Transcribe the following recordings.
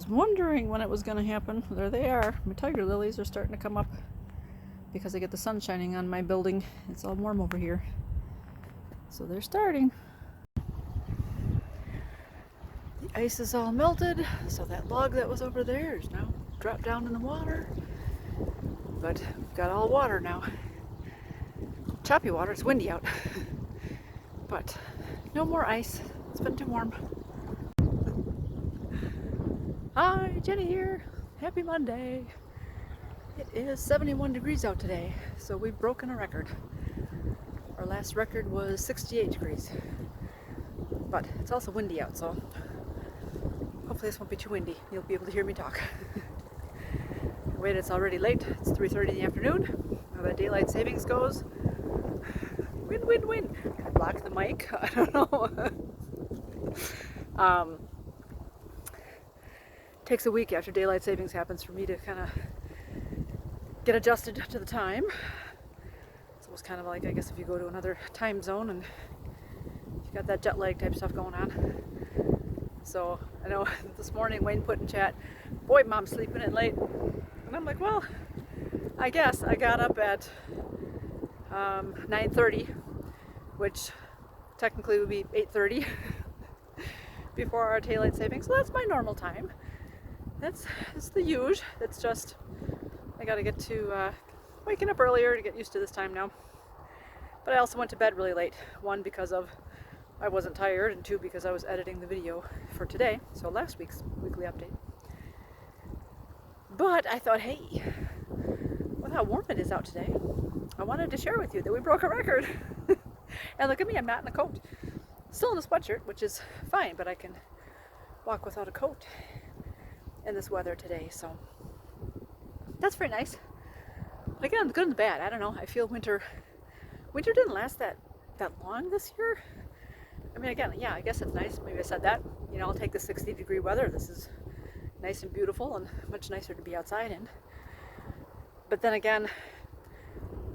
was wondering when it was going to happen. There they are. My tiger lilies are starting to come up because I get the sun shining on my building. It's all warm over here. So they're starting. The ice is all melted, so that log that was over there is now dropped down in the water. But we've got all water now. Choppy water, it's windy out. But no more ice. It's been too warm. Hi, Jenny here. Happy Monday. It is 71 degrees out today, so we've broken a record. Our last record was 68 degrees. But it's also windy out, so hopefully this won't be too windy. You'll be able to hear me talk. Wait, it's already late. It's 3:30 in the afternoon. Now that daylight savings goes. Wind, wind, wind. Can I block the mic? I don't know. Takes a week after daylight savings happens for me to kind of get adjusted to the time. It's almost kind of like, I guess, if you go to another time zone and you've got that jet lag type stuff going on. So I know this morning Wayne put in chat, boy, Mom's sleeping in late. And I'm like, well, I guess I got up at 9:30, which technically would be 8:30 before our daylight savings. So that's my normal time. That's the huge. That's just, I gotta get to waking up earlier to get used to this time now. But I also went to bed really late. One, because I wasn't tired, and two, because I was editing the video for today, so last week's weekly update. But I thought, hey, with how warm it is out today, I wanted to share with you that we broke a record. And look at me, I'm not in a coat. Still in a sweatshirt, which is fine, but I can walk without a coat in this weather today, so that's very nice. But again, the good and the bad, I don't know. I feel winter didn't last that long this year. I mean, again, yeah, I guess it's nice. Maybe I said that. You know, I'll take the 60-degree weather. This is nice and beautiful and much nicer to be outside in. But then again,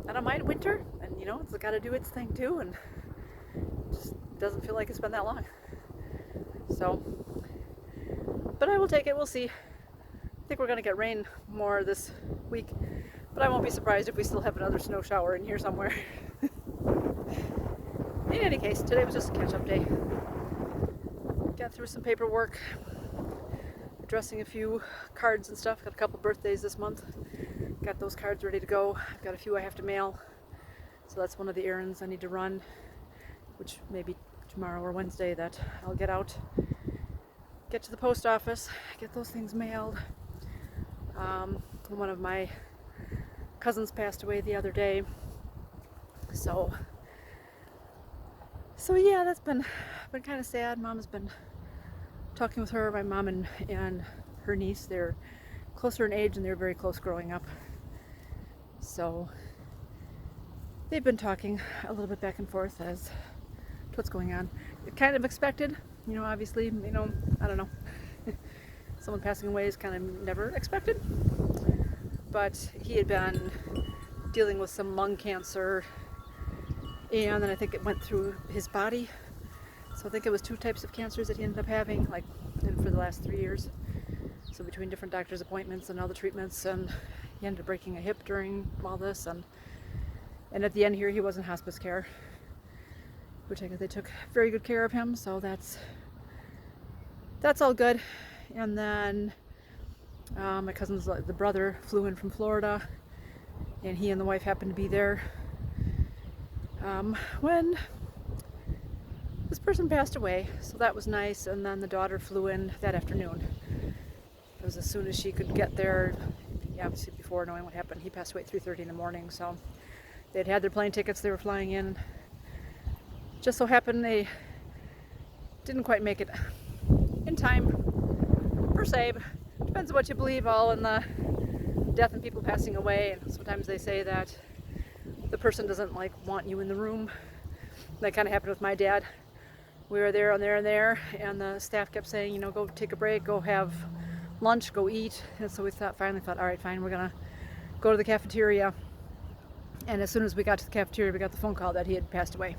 I don't mind winter, and you know, it's got to do its thing too, and it just doesn't feel like it's been that long. So, but I will take it. We'll see. I think we're going to get rain more this week, but I won't be surprised if we still have another snow shower in here somewhere. In any case, today was just a catch-up day. Got through some paperwork, addressing a few cards and stuff. Got a couple birthdays this month. Got those cards ready to go. I've got a few I have to mail, so that's one of the errands I need to run, which maybe tomorrow or Wednesday that I'll get out, get to the post office, get those things mailed. One of my cousins passed away the other day, so yeah, that's been kind of sad. Mom's been talking with her. My mom and her niece, they're closer in age and they're very close growing up, so they've been talking a little bit back and forth as to what's going on. Kind of expected, you know, obviously, you know, I don't know. Someone passing away is kind of never expected. But he had been dealing with some lung cancer, and then I think it went through his body. So I think it was 2 types of cancers that he ended up having, like, for the last 3 years. So between different doctor's appointments and all the treatments, and he ended up breaking a hip during all this, and at the end here he was in hospice care, which I guess they took very good care of him, so that's all good. And then my cousin's, the brother, flew in from Florida, and he and the wife happened to be there when this person passed away, so that was nice. And then the daughter flew in that afternoon. It was as soon as she could get there. Yeah, obviously before knowing what happened. He passed away at 3:30 in the morning, so they'd had their plane tickets, they were flying in. Just so happened they didn't quite make it in time, per se. Depends on what you believe, all in the death and people passing away. And sometimes they say that the person doesn't like want you in the room. That kind of happened with my dad. We were there and there, and the staff kept saying, you know, go take a break, go have lunch, go eat. And so we finally thought, all right, fine, we're gonna go to the cafeteria. And as soon as we got to the cafeteria, we got the phone call that he had passed away.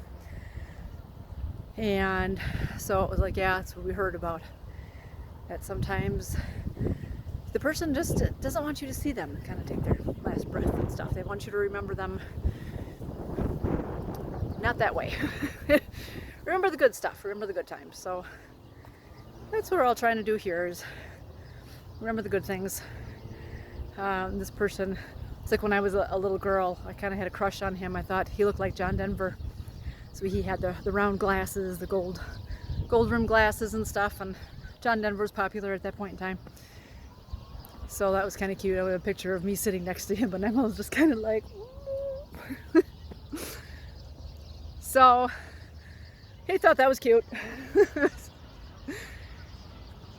And so it was like, yeah, that's what we heard about. that sometimes the person just doesn't want you to see them kind of take their last breath and stuff. They want you to remember them not that way. Remember the good stuff, remember the good times. So that's what we're all trying to do here, is remember the good things. This person, it's like when I was a little girl, I kind of had a crush on him. I thought he looked like John Denver. So he had the round glasses, the gold rimmed glasses and stuff, and John Denver was popular at that point in time. So that was kind of cute. I had a picture of me sitting next to him, and I was just kind of like, so he thought that was cute.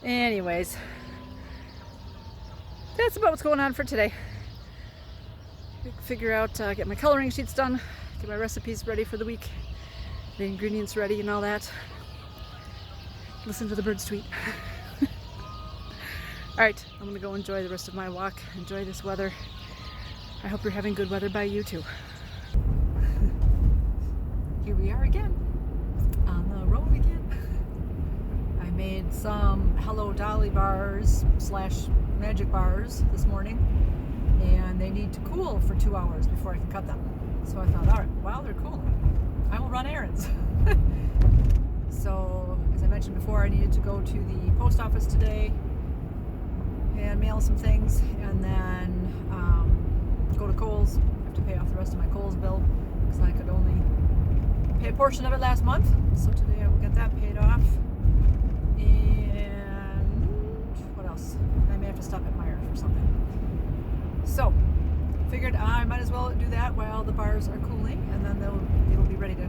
Anyways, that's about what's going on for today. Figure out, get my coloring sheets done, get my recipes ready for the week, the ingredients ready and all that. Listen to the birds tweet. Alright, I'm going to go enjoy the rest of my walk, enjoy this weather. I hope you're having good weather by you too. Here we are again, on the road again. I made some Hello Dolly bars / magic bars this morning, and they need to cool for 2 hours before I can cut them. So I thought, alright, while they're cooling, I will run errands. So, as I mentioned before, I needed to go to the post office today and mail some things, and then go to Kohl's. I have to pay off the rest of my Kohl's bill because I could only pay a portion of it last month. So today I will get that paid off. And what else? I may have to stop at Meijer for something. So figured I might as well do that while the bars are cooling, and then it'll be ready to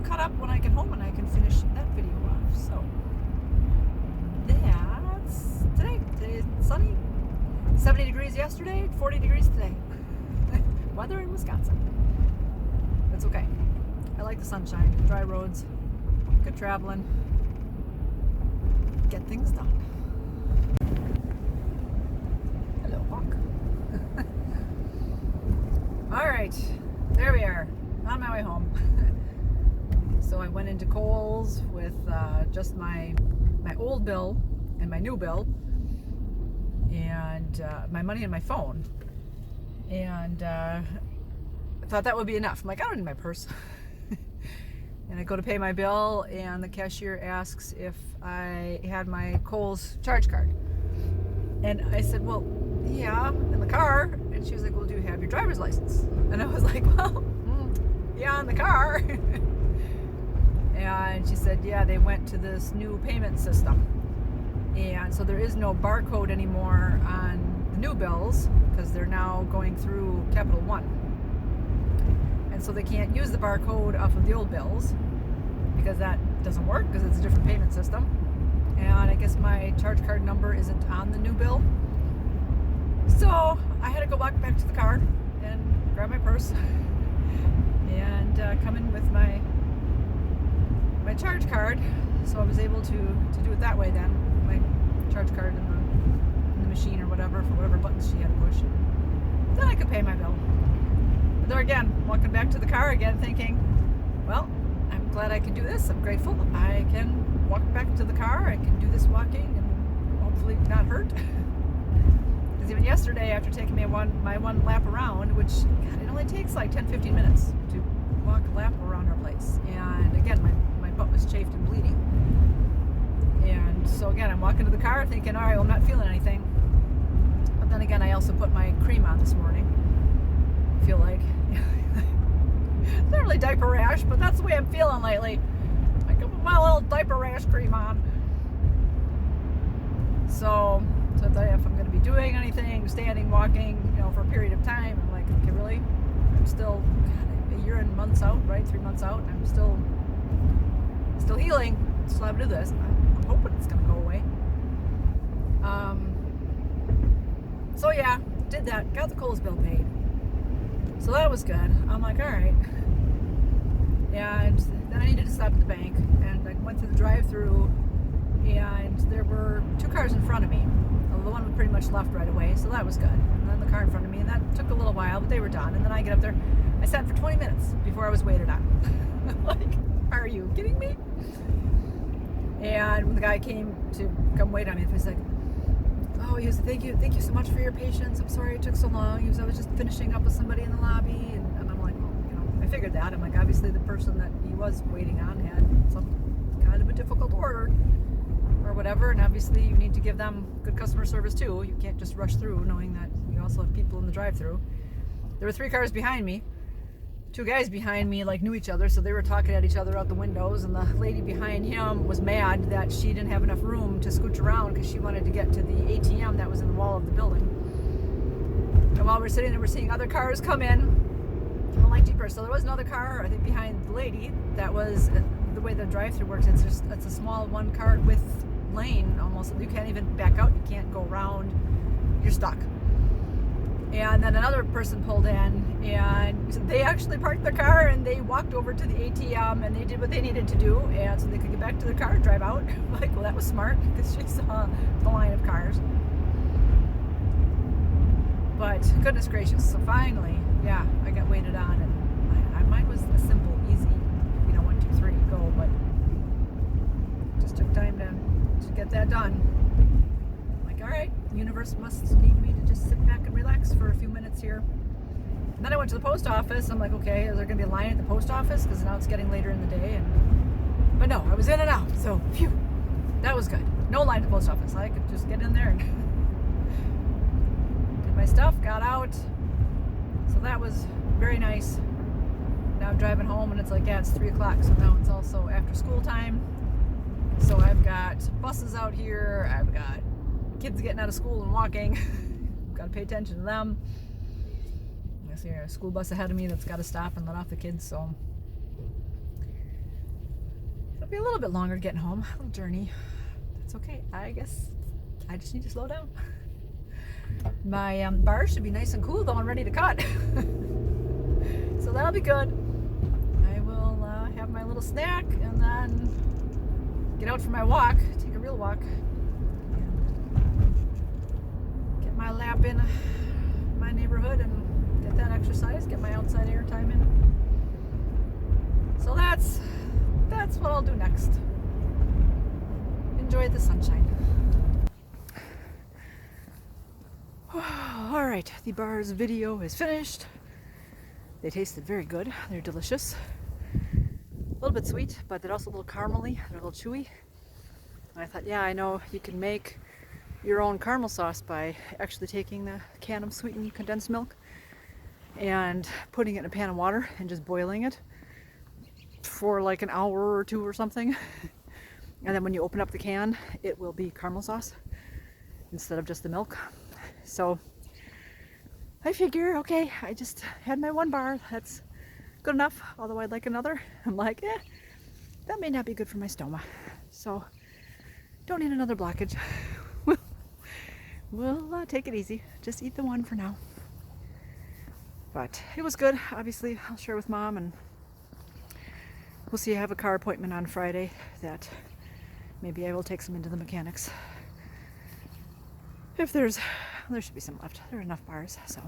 cut up when I get home and I can finish that video off. So that's today. Today is sunny. 70 degrees yesterday, 40 degrees today. Weather in Wisconsin. It's okay. I like the sunshine, dry roads, good traveling, get things done. Hello, Hawk. Alright, there we are, on my way home. So I went into Kohl's with just my old bill and my new bill, and my money and my phone, and I thought that would be enough. I'm like, I don't need my purse. And I go to pay my bill, and the cashier asks if I had my Kohl's charge card. And I said, well, yeah, in the car. And she was like, well, do you have your driver's license? And I was like, well, yeah, in the car. And she said, yeah, they went to this new payment system. And so there is no barcode anymore on the new bills because they're now going through Capital One. And so they can't use the barcode off of the old bills because that doesn't work because it's a different payment system. And I guess my charge card number isn't on the new bill. So I had to go back to the car and grab my purse and come in with my charge card. So I was able to do it that way then, my charge card in the machine or whatever, for whatever buttons she had to push. Then I could pay my bill. But there again, walking back to the car again thinking, well, I'm glad I can do this. I'm grateful. I can walk back to the car. I can do this walking and hopefully not hurt. Because even yesterday, after taking my one lap around, which, God, it only takes like 10-15 minutes to walk a lap around our place. And again, my butt was chafed and bleeding. And so again, I'm walking to the car thinking, all right, well, I'm not feeling anything. But then again, I also put my cream on this morning. I feel like it's not really diaper rash, but that's the way I'm feeling lately. I can put my little diaper rash cream on. So I thought if I'm going to be doing anything, standing, walking, for a period of time, I'm like, okay, really? I'm still a year and months out, right? 3 months out. I'm still healing. Still have to do this. I'm hoping it's going to go away. So yeah, did that. Got the Kohl's bill paid. So that was good. I'm like, all right. And then I needed to stop at the bank, and I went through the drive-through, and there were 2 cars in front of me. The one was pretty much left right away, so that was good. And then the car in front of me, and that took a little while, but they were done. And then I get up there. I sat for 20 minutes before I was waited on. Like, are you kidding me? And when the guy came to come wait on me, he's like, oh, he was thank you so much for your patience. I'm sorry it took so long. I was just finishing up with somebody in the lobby, and I'm like, well, I figured that. I'm like, obviously the person that he was waiting on had some kind of a difficult order or whatever, and obviously you need to give them good customer service too. You can't just rush through knowing that you also have people in the drive-thru. There were 3 cars behind me. 2 guys behind me knew each other, so they were talking at each other out the windows, and the lady behind him was mad that she didn't have enough room to scooch around because she wanted to get to the ATM that was in the wall of the building. And while we're sitting there, we're seeing other cars come in. I'm like, jeepers. So there was another car, I think, behind the lady. That was the way the drive-thru works. It's a small 1-car width lane almost. You can't even back out. You can't go around. You're stuck. And then another person pulled in, and they actually parked their car and they walked over to the ATM and they did what they needed to do, and so they could get back to their car and drive out. Like, well, that was smart because she saw the line of cars. But goodness gracious, so finally, yeah, I got waited on, and mine was a simple, easy, 1, 2, 3, go, but it just took time to get that done. All right, the universe must need me to just sit back and relax for a few minutes here. And then I went to the post office. I'm like, okay, is there going to be a line at the post office? Because now it's getting later in the day. But no, I was in and out. So, phew, that was good. No line at the post office. I could just get in there and did my stuff, got out. So that was very nice. Now I'm driving home, and it's like, yeah, it's 3 o'clock. So now it's also after school time. So I've got buses out here. I've got kids getting out of school and walking. Got to pay attention to them. I see a school bus ahead of me that's got to stop and let off the kids, so it'll be a little bit longer getting home. A little journey. That's okay. I guess I just need to slow down. My bars should be nice and cool though and ready to cut. So that'll be good. I will have my little snack and then get out for my walk. Take a real walk. My lap in my neighborhood and get that exercise, get my outside air time in. So that's what I'll do next. Enjoy the sunshine. All right, the bars video is finished. They tasted very good. They're delicious. A little bit sweet, but they're also a little caramely. They're a little chewy. And I thought, yeah, I know you can make your own caramel sauce by actually taking the can of sweetened condensed milk and putting it in a pan of water and just boiling it for like an hour or 2 or something. And then when you open up the can, it will be caramel sauce instead of just the milk. So I figure, okay, I just had my 1 bar. That's good enough, although I'd like another. I'm like, that may not be good for my stomach. So don't need another blockage. We'll take it easy. Just eat the 1 for now. But it was good. Obviously, I'll share with Mom, and we'll see. I have a car appointment on Friday that maybe I will take some into the mechanics. If there should be some left. There are enough bars, so.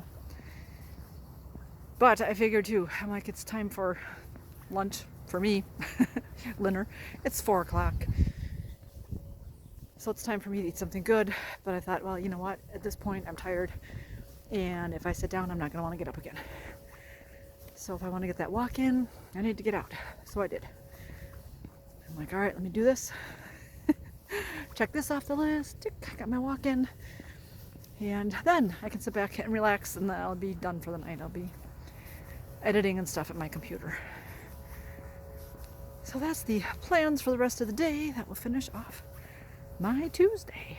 But I figured too, I'm like, it's time for lunch for me, dinner. It's 4 o'clock. So it's time for me to eat something good, but I thought, well, you know what? At this point, I'm tired, and if I sit down, I'm not going to want to get up again. So if I want to get that walk in, I need to get out. So I did. I'm like, all right, let me do this. Check this off the list. Tick, I got my walk in, and then I can sit back and relax, and then I'll be done for the night. I'll be editing and stuff at my computer. So that's the plans for the rest of the day. That will finish off my Tuesday.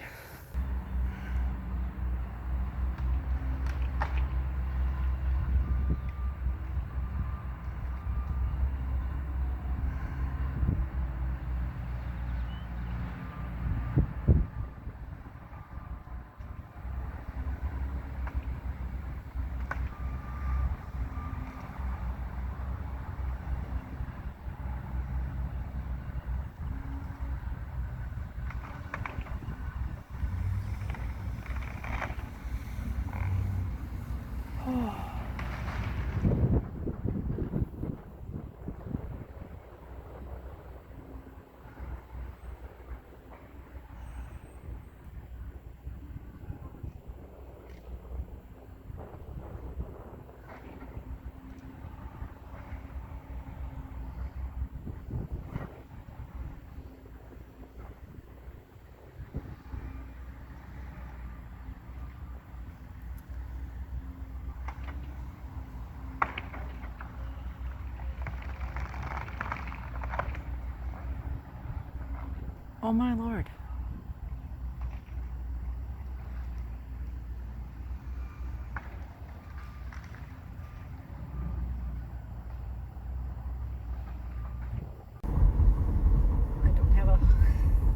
Oh my Lord.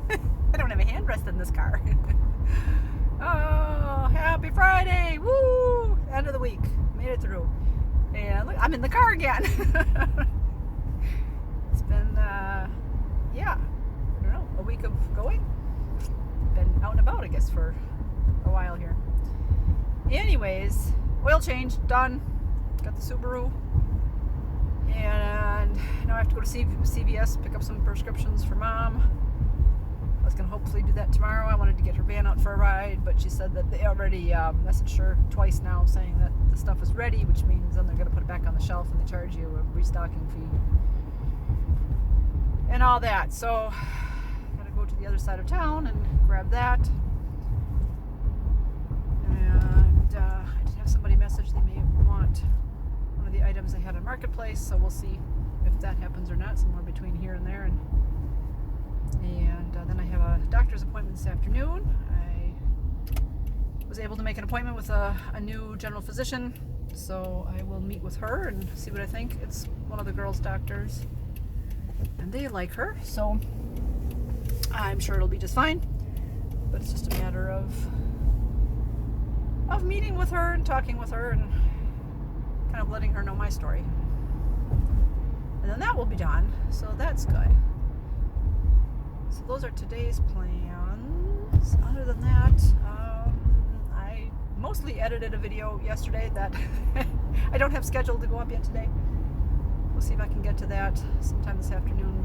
I don't have a handrest in this car. Oh, happy Friday! Woo! End of the week. Made it through. And look, I'm in the car again. It's been, yeah, I don't know, a week of going. Been out and about, I guess, for a while here. Anyways, oil change, done. Got the Subaru. And now I have to go to CVS, pick up some prescriptions for Mom. I was going to hopefully do that tomorrow. I wanted to get her van out for a ride, but she said that they already messaged her twice now saying that the stuff is ready, which means then they're going to put it back on the shelf and they charge you a restocking fee and all that. So I'm going to go to the other side of town and grab that. And I did have somebody message they may want one of the items I had on Marketplace, so we'll see if that happens or not, somewhere between here and there. And then I have a doctor's appointment this afternoon. I was able to make an appointment with a new general physician, so I will meet with her and see what I think. It's one of the girls' doctors, and they like her, so I'm sure it'll be just fine. But it's just a matter of meeting with her and talking with her and kind of letting her know my story. And then that will be done, so that's good. So those are today's plans. Other than that, I mostly edited a video yesterday that I don't have scheduled to go up yet today. We'll see if I can get to that sometime this afternoon.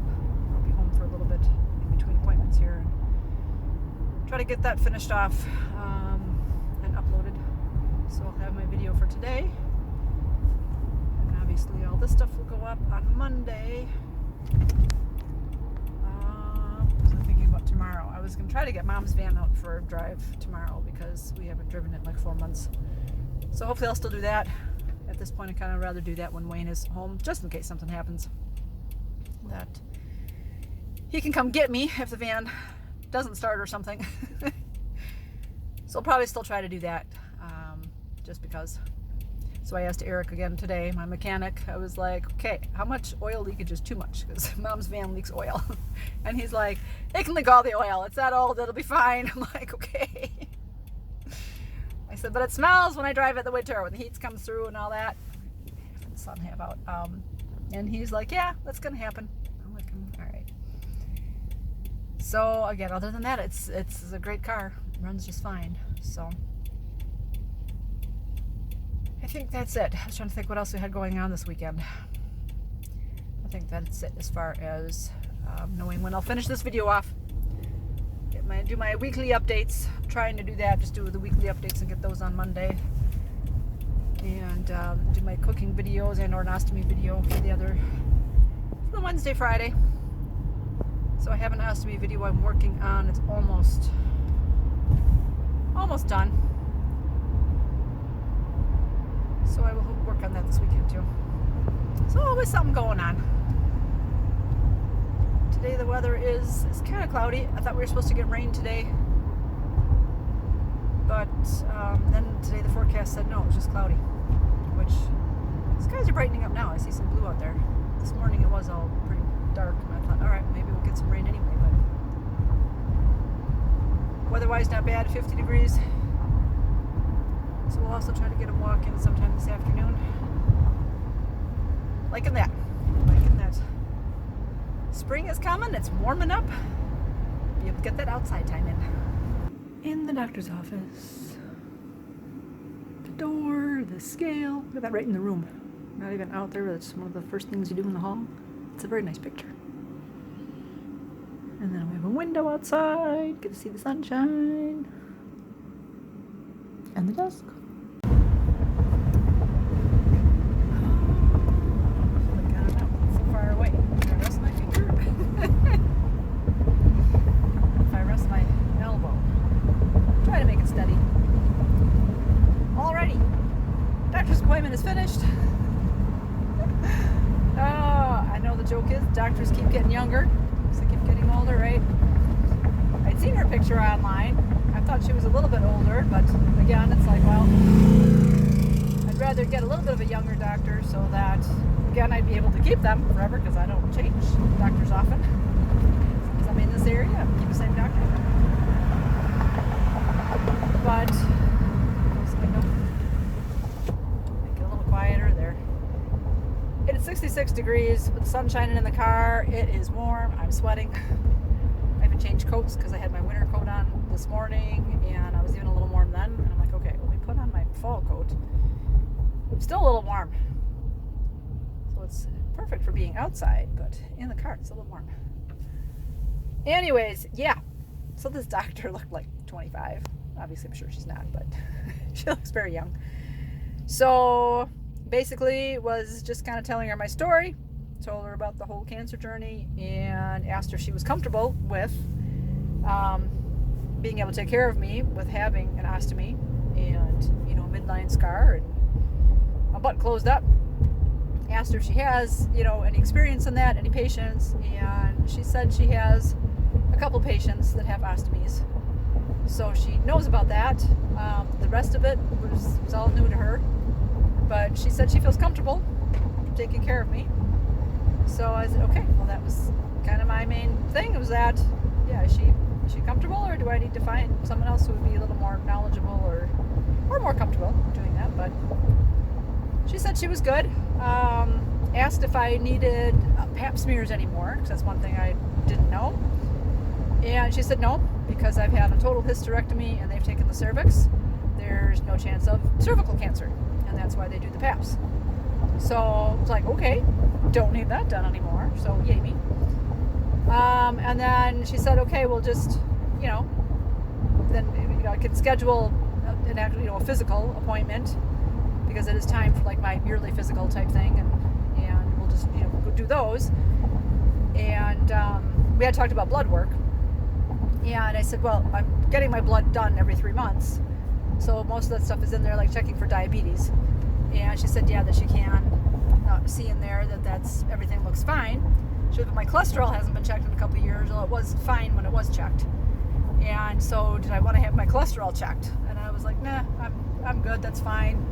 I'll be home for a little bit in between appointments here and try to get that finished off and uploaded. So I'll have my video for today. And obviously all this stuff will go up on Monday. Tomorrow. I was going to try to get Mom's van out for a drive tomorrow because we haven't driven it in like 4 months. So hopefully I'll still do that. At this point, I kind of rather do that when Wayne is home, just in case something happens. That he can come get me if the van doesn't start or something. So I'll probably still try to do that, just because. So I asked Eric again today, my mechanic. I was like, okay, how much oil leakage is too much? Because Mom's van leaks oil. And he's like, it can leak all the oil. It's that old. It'll be fine. I'm like, okay. I said, but it smells when I drive it in the winter, when the heat comes through and all that. The sun have out. And he's like, yeah, that's going to happen. I'm like, all right. So again, other than that, it's a great car. It runs just fine. So I think that's it. I was trying to think what else we had going on this weekend. I think that's it as far as knowing when I'll finish this video off. Do my weekly updates. I'm trying to do that. Just do the weekly updates and get those on Monday. And do my cooking videos and or an ostomy video for the Wednesday, Friday. So I have an ostomy video I'm working on. It's almost done. So I will work on that this weekend too. So always something going on. Today the weather is kind of cloudy. I thought we were supposed to get rain today. But then today the forecast said no, it was just cloudy. Which, the skies are brightening up now. I see some blue out there. This morning it was all pretty dark. And I thought, alright, maybe we'll get some rain anyway. But weather-wise not bad, 50 degrees. So we'll also try to get a walk in sometime this afternoon. Liking that. Spring is coming. It's warming up. Be able to get that outside time in. In the doctor's office. The door, the scale. Look at that right in the room. Not even out there. That's one of the first things you do in the hall. It's a very nice picture. And then we have a window outside. Get to see the sunshine. And the desk. Appointment is finished. I know the joke is doctors keep getting younger, so they keep getting older, right? I'd seen her picture online. I thought she was a little bit older, but again, it's like, well, I'd rather get a little bit of a younger doctor so that, again, I'd be able to keep them forever because I don't change doctors often. Because I'm in this area, I keep the same doctor. But, close the window. Make it a little quieter there. It's 66 degrees with the sun shining in the car. It is warm. I'm sweating. I haven't changed coats because I had my winter coat on this morning and I was even a little warm then. And I'm like, okay, let me put on my fall coat. I'm still a little warm. So it's perfect for being outside, but in the car it's a little warm. Anyways, yeah. So this doctor looked like 25. Obviously, I'm sure she's not, but she looks very young. So basically was just kind of telling her my story, told her about the whole cancer journey, and asked her if she was comfortable with being able to take care of me with having an ostomy and, you know, midline scar and a butt closed up. Asked her if she has, you know, any experience in that, any patients, and she said she has a couple patients that have ostomies. So she knows about that. The rest of it was all new to her. But she said she feels comfortable taking care of me. So I said, okay, well, that was kind of my main thing. Was that, yeah, is she comfortable, or do I need to find someone else who would be a little more knowledgeable or more comfortable doing that? But she said she was good. Asked if I needed pap smears anymore, because that's one thing I didn't know. And she said no, because I've had a total hysterectomy and they've taken the cervix. There's no chance of cervical cancer, and that's why they do the paps. So I was like, okay, don't need that done anymore, so yay me. And then she said, okay, we'll just, you know, then, you know, I could schedule an actual, you know, a physical appointment, because it is time for like my yearly physical type thing, and we'll just, you know, go do those. And we had talked about blood work. Yeah, and I said, well, I'm getting my blood done every 3 months. So most of that stuff is in there, like checking for diabetes. And she said, yeah, that she can see in there that that's everything looks fine. She said, but my cholesterol hasn't been checked in a couple of years. Well, it was fine when it was checked. And so did I want to have my cholesterol checked? And I was like, nah, I'm good. That's fine.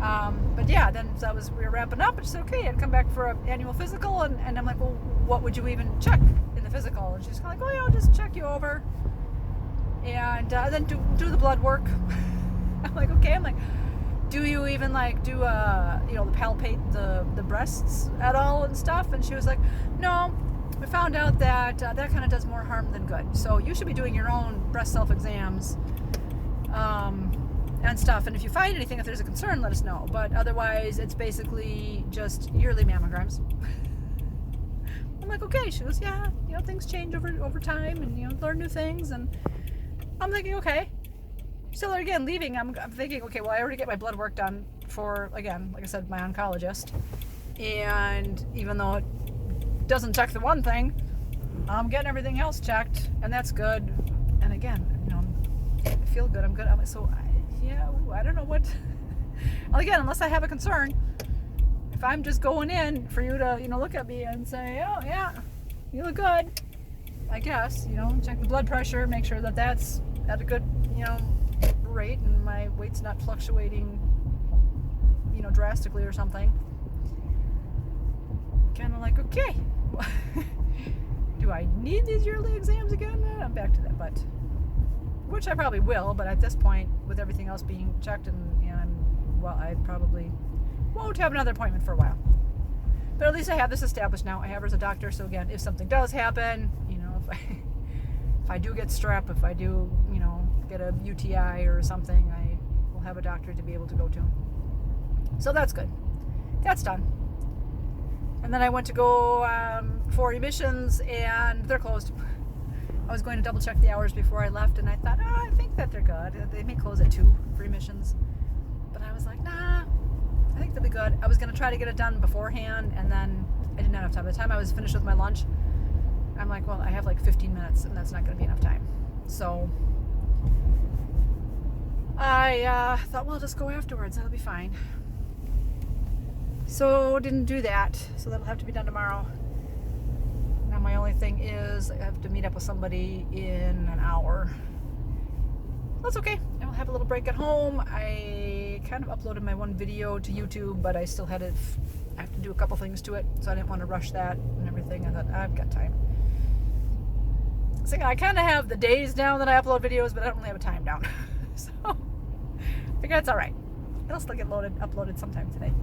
But yeah, then we were wrapping up, and she said, okay, I'd come back for an annual physical, and I'm like, well, what would you even check in the physical? And she's kind of like, oh yeah, I'll just check you over, and then do the blood work. I'm like, okay. I'm like, do you even like do you know, palpate the breasts at all and stuff? And she was like, no, we found out that that kind of does more harm than good, so you should be doing your own breast self exams and stuff, and if you find anything, if there's a concern, let us know, but otherwise it's basically just yearly mammograms. I'm like, okay. She goes, yeah, you know, things change over time, and, you know, learn new things. And I'm thinking, okay. So again, leaving, I'm thinking, okay, well, I already get my blood work done for, again, like I said, my oncologist, and even though it doesn't check the one thing, I'm getting everything else checked, and that's good. And again, you know, I feel good. I'm good. I'm like, so I don't know what. Well, again, unless I have a concern, if I'm just going in for you to, you know, look at me and say, oh yeah, you look good, I guess, you know, check the blood pressure, make sure that that's at a good, you know, rate, and my weight's not fluctuating, you know, drastically or something. Kind of like, okay, do I need these yearly exams again? I'm back to that, but which I probably will, but at this point, with everything else being checked, and well, I probably won't have another appointment for a while. But at least I have this established now. I have her as a doctor, so again, if something does happen, you know, if I do get strep, if I do, you know, get a UTI or something, I will have a doctor to be able to go to. So that's good. That's done. And then I went to go for emissions, and they're closed. I was going to double check the hours before I left, and I thought, oh, I think that they're good. They may close at 2 for emissions. But I was like, nah, I think they'll be good. I was going to try to get it done beforehand, and then I didn't have enough time. By the time I was finished with my lunch, I'm like, well, I have like 15 minutes, and that's not going to be enough time. So I thought, well, I'll just go afterwards. That'll be fine. So didn't do that. So that'll have to be done tomorrow. And My only thing is I have to meet up with somebody in an hour. That's okay. I'll have a little break at home. I kind of uploaded my one video to YouTube, but I still had to, I have to do a couple things to it, so I didn't want to rush that and everything. I thought, I've got time. So I kind of have the days down that I upload videos, but I don't really have a time down. So I figure that's all right. It'll still get uploaded sometime today.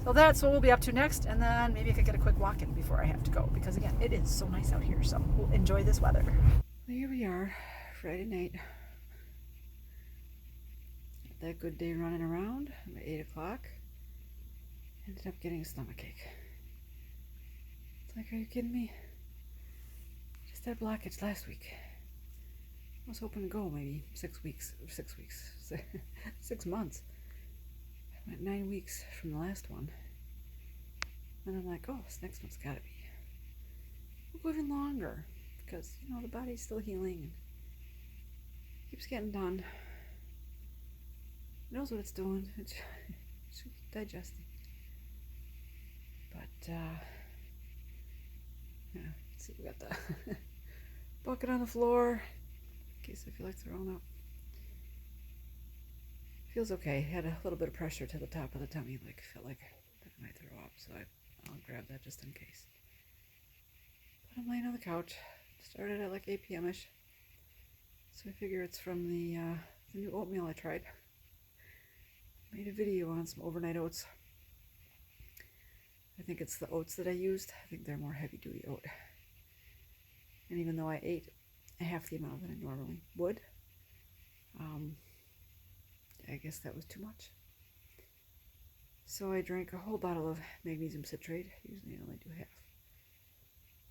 So that's what we'll be up to next, and then maybe I could get a quick walk in before I have to go, because again, it is so nice out here, so we'll enjoy this weather. Well, here we are, Friday night. Had that good day running around at 8 o'clock. Ended up getting a stomachache. It's like, are you kidding me? Just had blockage last week. I was hoping to go maybe 6 months. I went 9 weeks from the last one. And I'm like, oh, this next one's gotta be. We'll go even longer. Because, you know, the body's still healing and keeps getting done. It knows what it's doing. It's digesting. But, yeah, let's see, we got the bucket on the floor. In case I feel like throwing up. Feels okay. Had a little bit of pressure to the top of the tummy, like felt like I might throw up, so I'll grab that just in case. But I'm laying on the couch. Started at like 8 p.m.ish. So I figure it's from the new oatmeal I tried. Made a video on some overnight oats. I think it's the oats that I used. I think they're more heavy-duty oat. And even though I ate half the amount that I normally would, I guess that was too much. So I drank a whole bottle of magnesium citrate. Usually I only do half.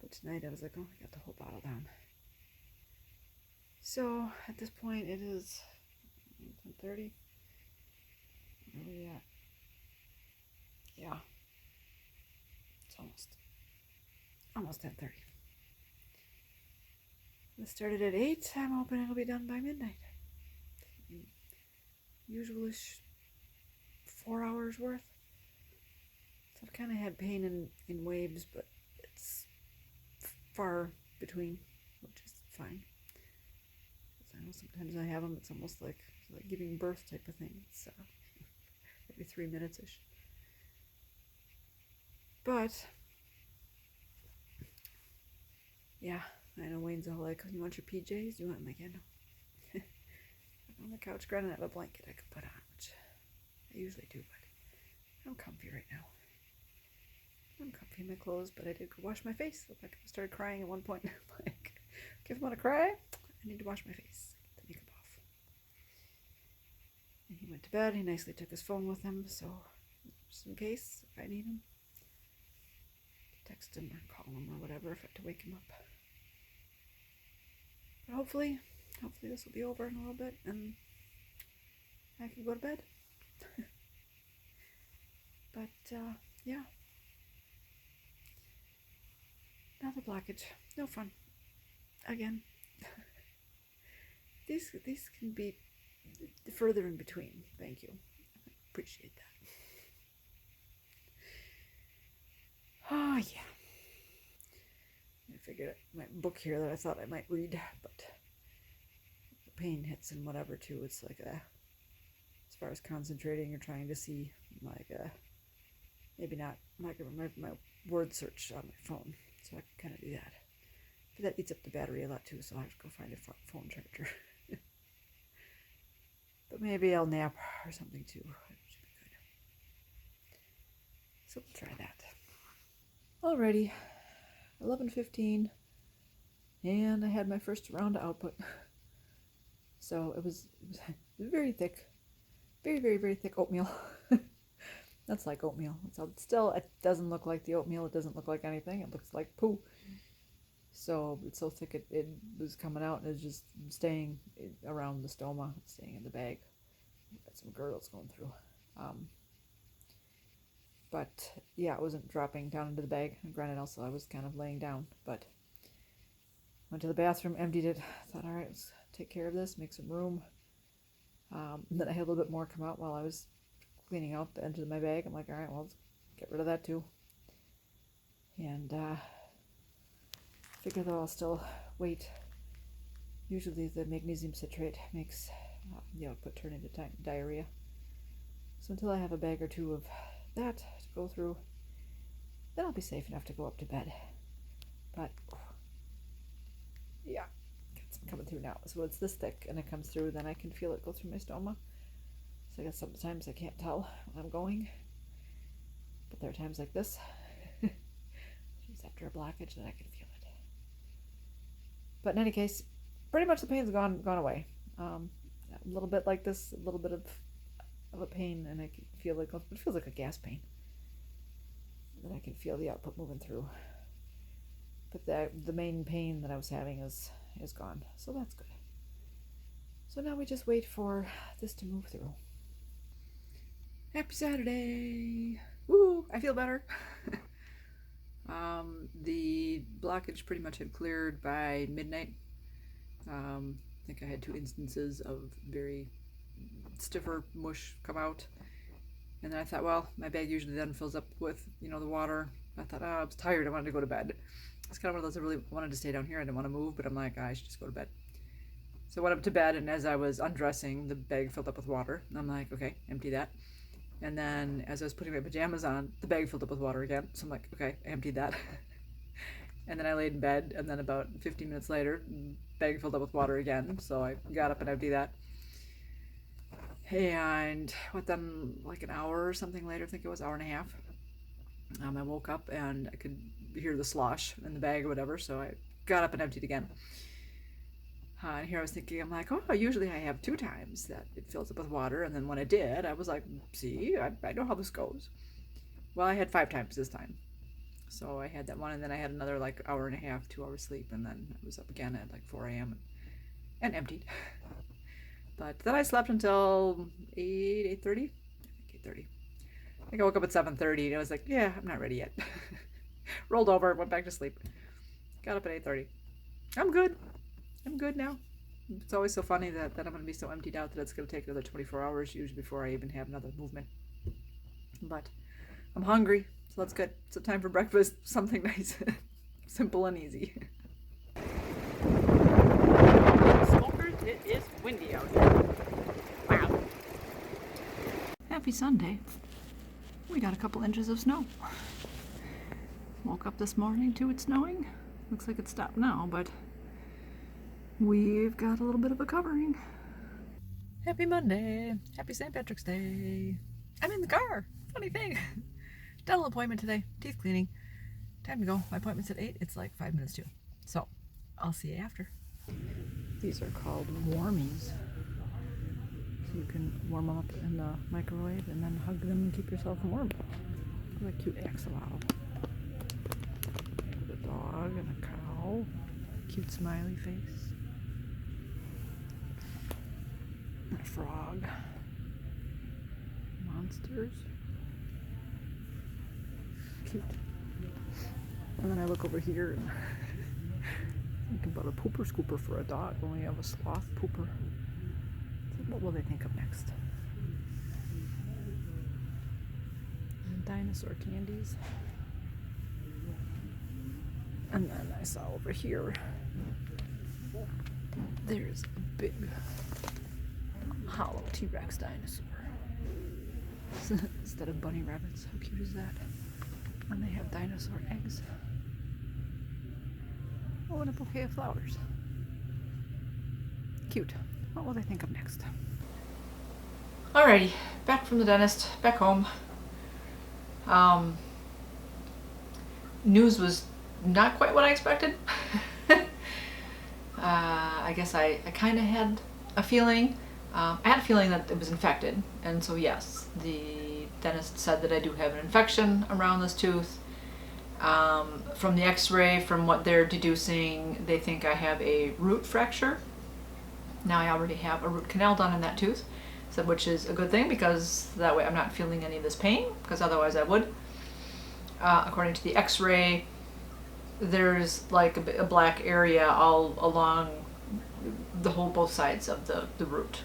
But tonight I was like, oh, I got the whole bottle down. So at this point it is 10:30. Where are we at? Yeah. It's almost 10:30. This started at 8. I'm hoping it'll be done by midnight. Usual-ish 4 hours worth. So I've kind of had pain in waves, but it's far between, which is fine. Because I know sometimes I have them, it's almost like giving birth type of thing. It's every 3 minutes-ish. But, yeah, I know Wayne's all like, you want your PJs? You want? I'm like, yeah, no. I'm on the couch, granted I have a blanket I could put on, which I usually do, but I'm comfy right now. I'm comfy in my clothes, but I did go wash my face. Looked like I started crying at one point. I'm like, okay, if I want to cry, I need to wash my face. Get the makeup off. And he went to bed. He nicely took his phone with him, so just in case if I need him, text him or call him or whatever if I have to wake him up. But hopefully this will be over in a little bit and I can go to bed. But yeah, another blockage. No fun. Again, these can be further in between. Thank you. I appreciate that. Oh yeah. I figured my book here that I thought I might read, but the pain hits and whatever too. It's like as far as concentrating or trying to see, like maybe not like my word search on my phone, so I can kind of do that. But that eats up the battery a lot too, so I have to go find a phone charger. But maybe I'll nap or something too. It should be good. So we'll try that. Alrighty, 11:15, and I had my first round of output. So it was very thick, very thick oatmeal. That's like oatmeal. So still, it doesn't look like the oatmeal. It doesn't look like anything. It looks like poo. So it's so thick it was coming out and it's just staying around the stoma, staying in the bag. Got some gurgles going through. But yeah, it wasn't dropping down into the bag. And granted, also I was kind of laying down, but went to the bathroom, emptied it. Thought, all right, let's take care of this, make some room. And then I had a little bit more come out while I was cleaning out the edge of my bag. I'm like, all right, well, let's get rid of that too. And Figure though I'll still wait. Usually the magnesium citrate makes the output turn into diarrhea. So until I have a bag or two of that to go through, then I'll be safe enough to go up to bed. But yeah, it's coming through now. So it's this thick and it comes through, then I can feel it go through my stoma. So I guess sometimes I can't tell when I'm going. But there are times like this, just after a blockage, that I can feel it. But in any case, pretty much the pain's gone away. A little bit like this, a little bit of a pain, and I can feel like it feels like a gas pain. Then I can feel the output moving through. But the main pain that I was having is gone, so that's good. So now we just wait for this to move through. Happy Saturday! Woo! I feel better. The blockage pretty much had cleared by midnight. I think I had 2 instances of very stiffer mush come out. And then I thought, well, my bag usually then fills up with, the water. I thought, I was tired. I wanted to go to bed. It's kind of one of those I really wanted to stay down here. I didn't want to move, but I'm like, I should just go to bed. So I went up to bed, and as I was undressing, the bag filled up with water. And I'm like, okay, empty that. And then as I was putting my pajamas on, the bag filled up with water again. So I'm like, okay, I emptied that. And then I laid in bed, and then about 15 minutes later, the bag filled up with water again. So I got up and emptied that. And then like an hour or something later, I think it was an hour and a half, I woke up and I could hear the slosh in the bag or whatever, so I got up and emptied again. And here I was thinking, I'm like, oh, usually I have 2 times that it fills up with water, and then when I did, I was like, see, I know how this goes. Well, I had 5 times this time. So I had that one, and then I had another like hour and a half, 2 hours sleep, and then I was up again at like 4 a.m. and emptied. But then I slept until 8:30. 8:30. I think I woke up at 7:30, and I was like, yeah, I'm not ready yet. Rolled over, went back to sleep. Got up at 8:30. I'm good. I'm good now. It's always so funny that I'm going to be so emptied out that it's going to take another 24 hours usually before I even have another movement. But I'm hungry, so that's good. So time for breakfast, something nice, simple and easy. It is windy out here. Wow. Happy Sunday. We got a couple inches of snow. Woke up this morning to it snowing. Looks like it stopped now, but we've got a little bit of a covering. Happy Monday. Happy St. Patrick's Day. I'm in the car. Funny thing. Dental appointment today. Teeth cleaning. Time to go. My appointment's at 8. It's like 5 minutes to. So I'll see you after. These are called warmies. So you can warm them up in the microwave and then hug them and keep yourself warm. Look at that cute axolotl. A dog and a cow. Cute smiley face. And a frog. Monsters. Cute. And then I look over here and think about a pooper scooper for a dog when we have a sloth pooper. So what will they think of next? And dinosaur candies. And then I saw over here, there's a big hollow T-Rex dinosaur. Instead of bunny rabbits. How cute is that? And they have dinosaur eggs. Oh, and a bouquet of flowers. Cute. What will they think of next? Alrighty, back from the dentist, back home. News was not quite what I expected. I guess I kind of had a feeling. I had a feeling that it was infected, and so yes, the dentist said that I do have an infection around this tooth. From the x-ray, from what they're deducing, they think I have a root fracture. Now I already have a root canal done in that tooth, so which is a good thing because that way I'm not feeling any of this pain, because otherwise I would. According to the x-ray, there's like a black area all along the whole both sides of the root,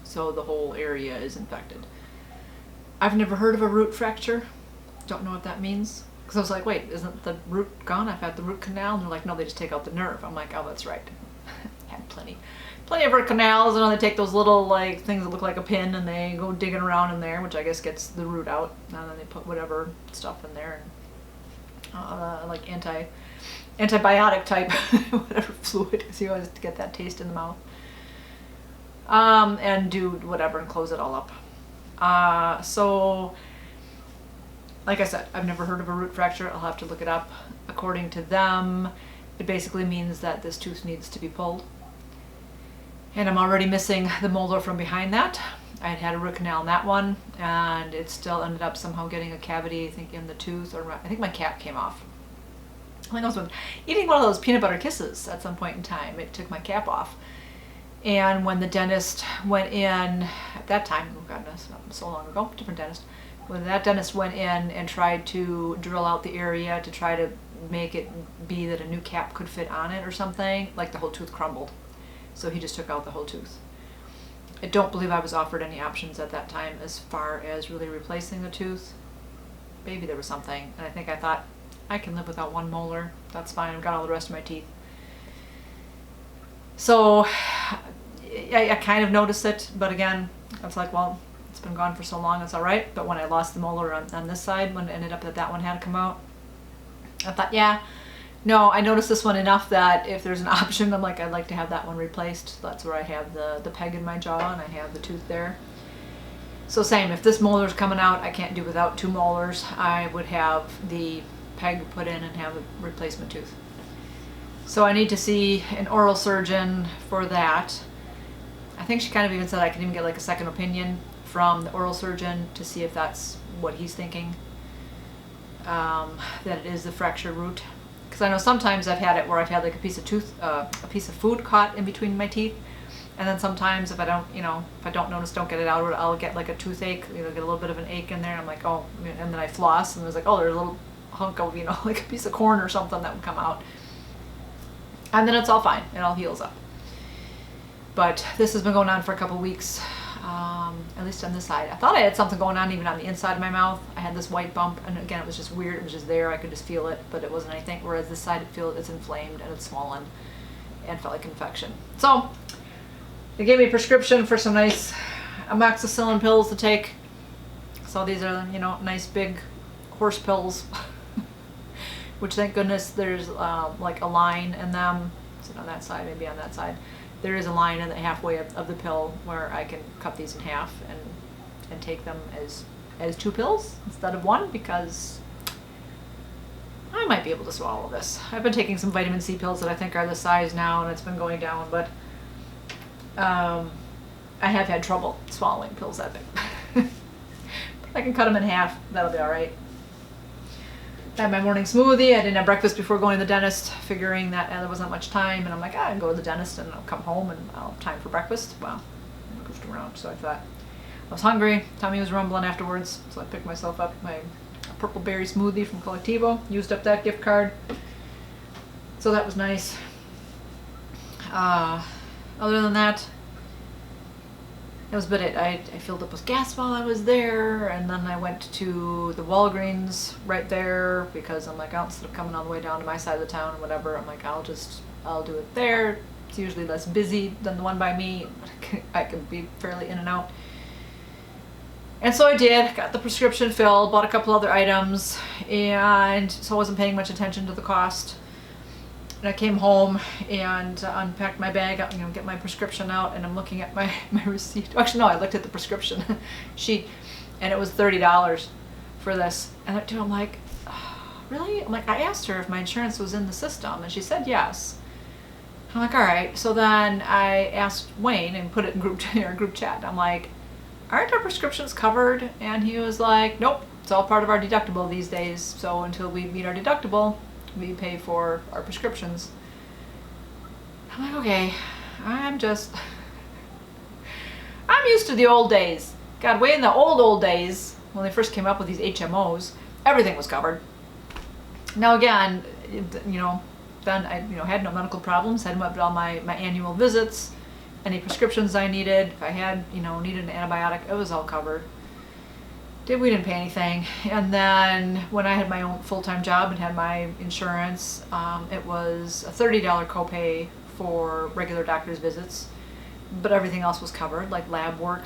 so the whole area is infected. I've never heard of a root fracture, don't know what that means. Because I was like, wait, isn't the root gone? I've had the root canal. And they're like, no, they just take out the nerve. I'm like, oh, that's right. Had plenty of root canals, and they take those little like things that look like a pin, and they go digging around in there, which I guess gets the root out. And then they put whatever stuff in there, and like antibiotic type, whatever fluid, because you always get that taste in the mouth. And do whatever and close it all up. So, like I said, I've never heard of a root fracture. I'll have to look it up. According to them, it basically means that this tooth needs to be pulled. And I'm already missing the molar from behind that. I had a root canal in that one, and it still ended up somehow getting a cavity, I think, in the tooth, or I think my cap came off. I think I was eating one of those peanut butter kisses at some point in time. It took my cap off. And when the dentist went in, at that time, oh goodness, not so long ago, different dentist, when that dentist went in and tried to drill out the area to try to make it be that a new cap could fit on it or something, like the whole tooth crumbled. So he just took out the whole tooth. I don't believe I was offered any options at that time as far as really replacing the tooth. Maybe there was something, and I think I thought, I can live without one molar, that's fine, I've got all the rest of my teeth. So I kind of noticed it, but again, I was like, well, it's been gone for so long, it's all right. But when I lost the molar on this side, when it ended up that one had to come out, I thought, yeah, no, I noticed this one enough that if there's an option, I'm like, I'd like to have that one replaced. That's where I have the peg in my jaw, and I have the tooth there. So same, if this molar's coming out, I can't do without 2 molars. I would have the peg put in and have a replacement tooth. So I need to see an oral surgeon for that. I think she kind of even said I can even get like a second opinion from the oral surgeon to see if that's what he's thinking, that it is the fracture root. Because I know sometimes I've had it where I've had like a piece of food caught in between my teeth, and then sometimes if I don't, if I don't notice, don't get it out, I'll get like a toothache, get a little bit of an ache in there. And I'm like, oh, and then I floss, and there's like, oh, there's a little hunk of, like a piece of corn or something that would come out. And then it's all fine, it all heals up. But this has been going on for a couple weeks, at least on this side. I thought I had something going on even on the inside of my mouth. I had this white bump, and again, it was just weird. It was just there. I could just feel it, but it wasn't anything. Whereas this side, it's inflamed and it's swollen and felt like infection. So they gave me a prescription for some nice amoxicillin pills to take. So these are, nice big horse pills, which thank goodness there's like a line in them. Is it on that side? Maybe on that side. There is a line in the halfway of the pill where I can cut these in half and take them as 2 pills instead of 1, because I might be able to swallow this. I've been taking some vitamin C pills that I think are the size now, and it's been going down, but I have had trouble swallowing pills that big. But I can cut them in half. That'll be all right. I had my morning smoothie. I didn't have breakfast before going to the dentist, figuring that there wasn't much time, and I'm like, I can go to the dentist and I'll come home and I'll have time for breakfast. Well, I goofed around, so I thought I was hungry. Tummy was rumbling afterwards, so I picked myself up my purple berry smoothie from Collectivo, used up that gift card, so that was nice. Other than that, that was about it. I filled up with gas while I was there, and then I went to the Walgreens right there, because I'm like, oh, instead of coming all the way down to my side of the town or whatever, I'm like, I'll do it there. It's usually less busy than the one by me. I can be fairly in and out. And so I did, got the prescription filled, bought a couple other items, and so I wasn't paying much attention to the cost. And I came home and unpacked my bag, get my prescription out, and I'm looking at my receipt. Actually, no, I looked at the prescription sheet, and it was $30 for this. And I'm like, oh, really? I'm like, I asked her if my insurance was in the system, and she said yes. I'm like, all right. So then I asked Wayne and put it in our group chat. I'm like, aren't our prescriptions covered? And he was like, nope, it's all part of our deductible these days. So until we meet our deductible, we pay for our prescriptions. I'm like, okay, I'm used to the old days. God, way in the old days, when they first came up with these HMOs, everything was covered. Now again, then I had no medical problems, had all my annual visits, any prescriptions I needed. If I had, needed an antibiotic, it was all covered. we didn't pay anything. And then when I had my own full-time job and had my insurance, it was a $30 copay for regular doctor's visits, but everything else was covered, like lab work,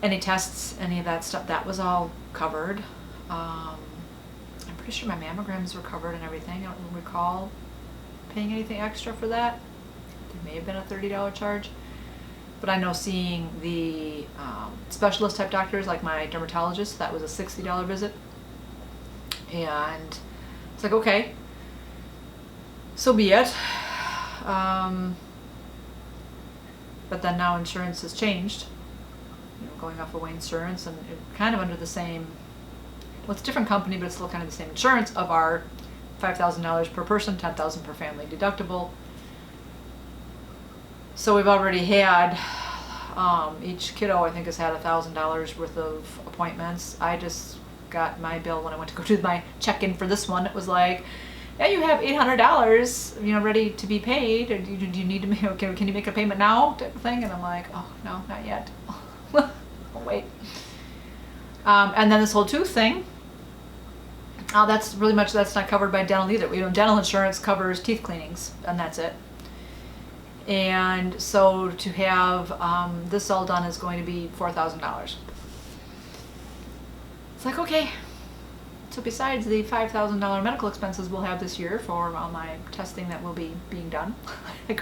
any tests, any of that stuff, that was all covered. I'm pretty sure my mammograms were covered and everything. I don't recall paying anything extra for that. There may have been a $30 charge. But I know seeing the specialist type doctors, like my dermatologist, that was a $60 visit. And it's like, okay, so be it. But then now insurance has changed, going off of Wayne Insurance, and kind of under the same, well, it's a different company, but it's still kind of the same insurance of our $5,000 per person, $10,000 per family deductible. So we've already had, each kiddo I think has had $1,000 worth of appointments. I just got my bill when I went to go do my check-in for this one. It was like, yeah, you have $800, ready to be paid. Or do you need to make, can you make a payment now, type of thing? And I'm like, oh no, not yet. I'll wait. And then this whole tooth thing. That's not covered by dental either. Dental insurance covers teeth cleanings, and that's it. And so to have this all done is going to be $4,000. It's like, okay. So besides the $5,000 medical expenses we'll have this year for all my testing that will be being done, we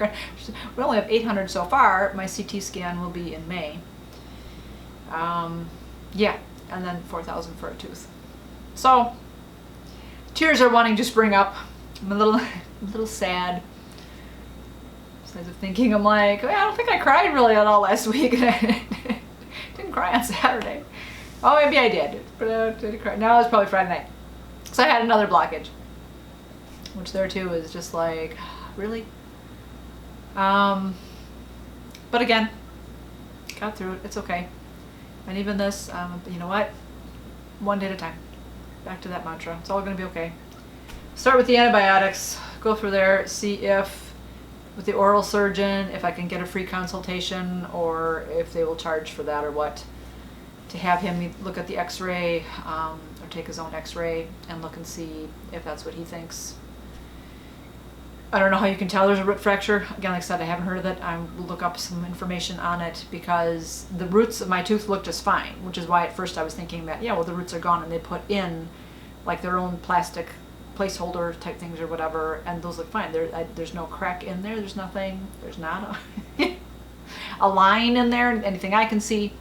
only have $800 so far. My CT scan will be in May. Yeah, and then $4,000 for a tooth. So tears are wanting to spring up. I'm a little sad. Besides of thinking, I'm like, I don't think I cried really at all last week. Didn't cry on Saturday. Oh, maybe I did, but I didn't cry. No, it was probably Friday night. So I had another blockage, which there too is just like, really? But again, got through it. It's okay. And even this, you know what? One day at a time. Back to that mantra. It's all going to be okay. Start with the antibiotics. Go through there. See if, with the oral surgeon, if I can get a free consultation or if they will charge for that or what. To have him look at the x-ray or take his own x-ray and look and see if that's what he thinks. I don't know how you can tell there's a root fracture. Again, like I said, I haven't heard of it. I will look up some information on it because the roots of my tooth look just fine, which is why at first I was thinking that, yeah, well, the roots are gone and they put in like their own plastic placeholder type things or whatever, and those look fine. There's no crack in there. There's nothing. There's not a line in there, anything I can see.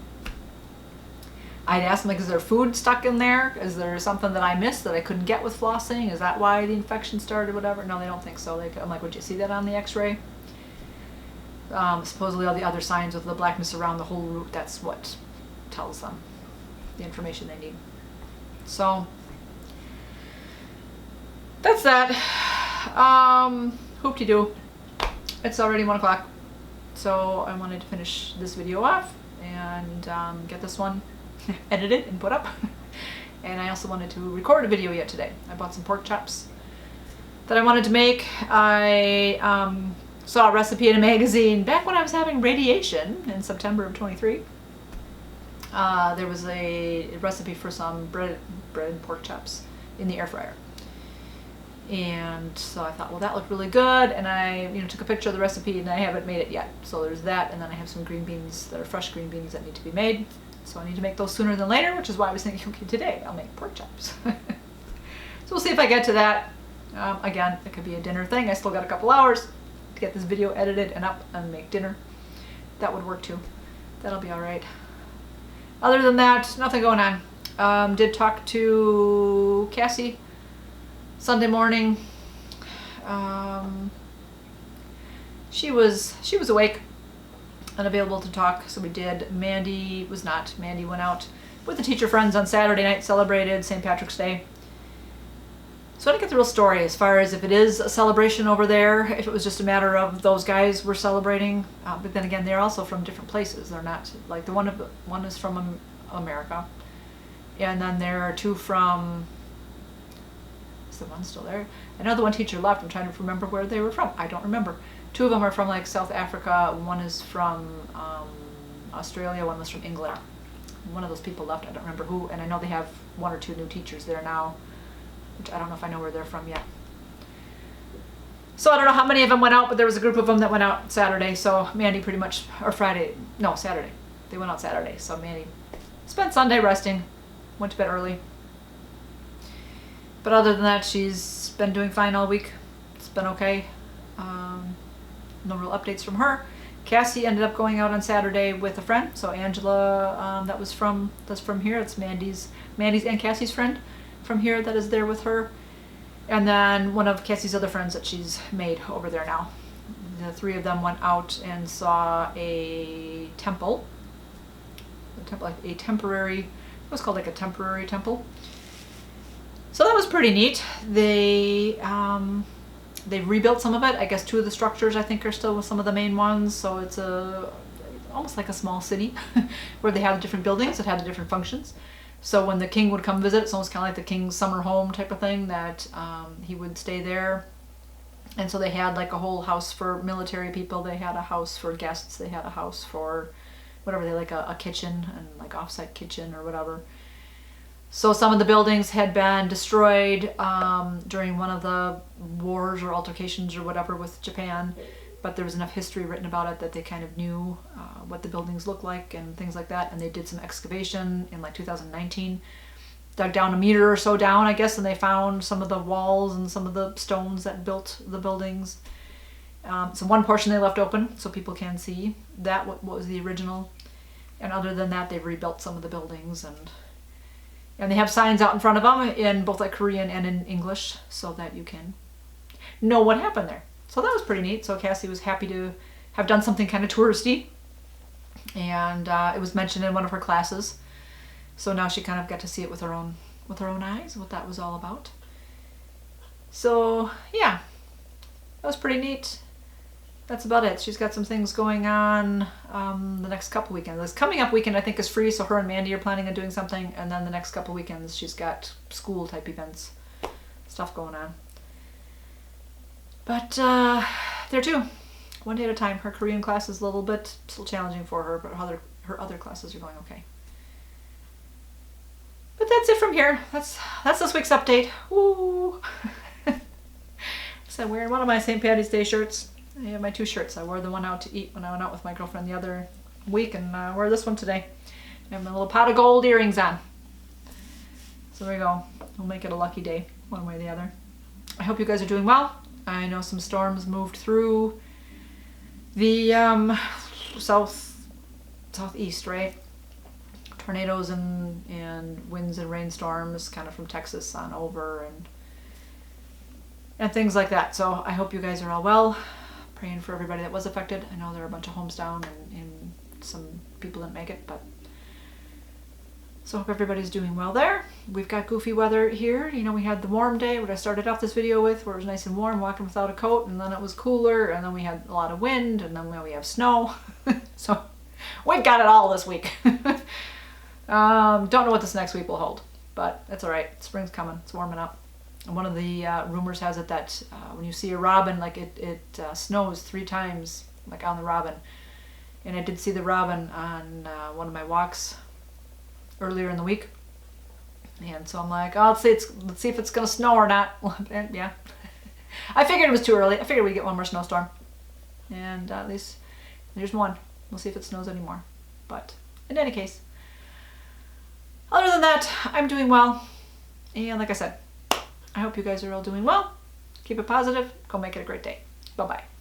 I'd ask them, like, is there food stuck in there? Is there something that I missed that I couldn't get with flossing? Is that why the infection started or whatever? No, they don't think so. I'm like, would you see that on the x-ray? Supposedly all the other signs with the blackness around the whole root, that's what tells them the information they need. So, that's that. Hoop-de-doo. It's already 1 o'clock. So I wanted to finish this video off and get this one edited and put up. And I also wanted to record a video yet today. I bought some pork chops that I wanted to make. I saw a recipe in a magazine back when I was having radiation in September of 23. There was a recipe for some bread and pork chops in the air fryer. And so I thought, well, that looked really good, and I took a picture of the recipe, and I haven't made it yet. So there's that, and then I have some green beans that are fresh green beans that need to be made. So I need to make those sooner than later, which is why I was thinking, okay, today I'll make pork chops. So we'll see if I get to that. Again, it could be a dinner thing. I still got a couple hours to get this video edited and up and make dinner. That would work too. That'll be all right. Other than that, nothing going on. Did talk to Cassie Sunday morning. She was awake and available to talk, so we did. Mandy was not. Mandy went out with the teacher friends on Saturday night, celebrated St. Patrick's Day. So I didn't get the real story as far as if it is a celebration over there, if it was just a matter of those guys were celebrating. But then again, they're also from different places. They're not, like, the one is from America, and then there are two from, is the one still there? I know the one teacher left. I'm trying to remember where they were from. I don't remember. Two of them are from like South Africa. One is from Australia. One was from England. one of those people left. I don't remember who, and I know they have 1 or 2 new teachers there now, which I don't know if I know where they're from yet. So I don't know how many of them went out, but there was a group of them that went out Saturday. So Mandy pretty much, or Friday, no, Saturday. They went out Saturday. So Mandy spent Sunday resting, went to bed early. But other than that, she's been doing fine all week. It's been okay. No real updates from her. Cassie ended up going out on Saturday with a friend. So Angela, that's from here. It's Mandy's and Cassie's friend from here that is there with her. And then one of Cassie's other friends that she's made over there now. The 3 of them went out and saw a temple. Like a temporary, it was called like a temporary temple. So that was pretty neat. They rebuilt some of it. I guess 2 of the structures I think are still with some of the main ones. So it's almost like a small city where they have different buildings that have the different functions. So when the king would come visit, it's almost kind of like the king's summer home type of thing, that he would stay there. And so they had like a whole house for military people. They had a house for guests. They had a house for whatever, they like a kitchen and like offsite kitchen or whatever. So some of the buildings had been destroyed during one of the wars or altercations or whatever with Japan. But there was enough history written about it that they kind of knew what the buildings looked like and things like that. And they did some excavation in like 2019, dug down a meter or so down, I guess, and they found some of the walls and some of the stones that built the buildings. So one portion they left open so people can see that what was the original. And other than that, they've rebuilt some of the buildings, and they have signs out in front of them in both like Korean and in English so that you can know what happened there. So that was pretty neat. So Cassie was happy to have done something kind of touristy, and it was mentioned in one of her classes. So now she kind of got to see it with her own eyes, what that was all about. So yeah, that was pretty neat. That's about it. She's got some things going on the next couple weekends. This coming up weekend I think is free, so her and Mandy are planning on doing something, and then the next couple weekends she's got school type events, stuff going on. But there too, one day at a time. Her Korean class is a little bit still challenging for her, but her other classes are going okay. But that's it from here. That's this week's update. Woo! So I'm wearing one of my St. Patty's Day shirts. I have my 2 shirts. I wore the one out to eat when I went out with my girlfriend the other week, and I wear this one today. I have my little pot of gold earrings on. So there we go. We'll make it a lucky day, one way or the other. I hope you guys are doing well. I know some storms moved through the southeast, right? Tornadoes and winds and rainstorms kind of from Texas on over and things like that. So I hope you guys are all well. Praying for everybody that was affected. I know there are a bunch of homes down and some people didn't make it, but so I hope everybody's doing well there. We've got goofy weather here. You know, we had the warm day, what I started off this video with, where it was nice and warm, walking without a coat, and then it was cooler, and then we had a lot of wind, and then we have snow. So we've got it all this week. Don't know what this next week will hold, but it's all right. Spring's coming. It's warming up. And one of the rumors has it that when you see a robin, like it snows 3 times, like on the robin. And I did see the robin on one of my walks earlier in the week. And so I'm like, oh, let's see if it's gonna snow or not. And yeah, I figured it was too early. I figured we'd get one more snowstorm, and at least there's one. We'll see if it snows anymore. But in any case, other than that, I'm doing well. And like I said, I hope you guys are all doing well. Keep it positive. Go make it a great day. Bye-bye.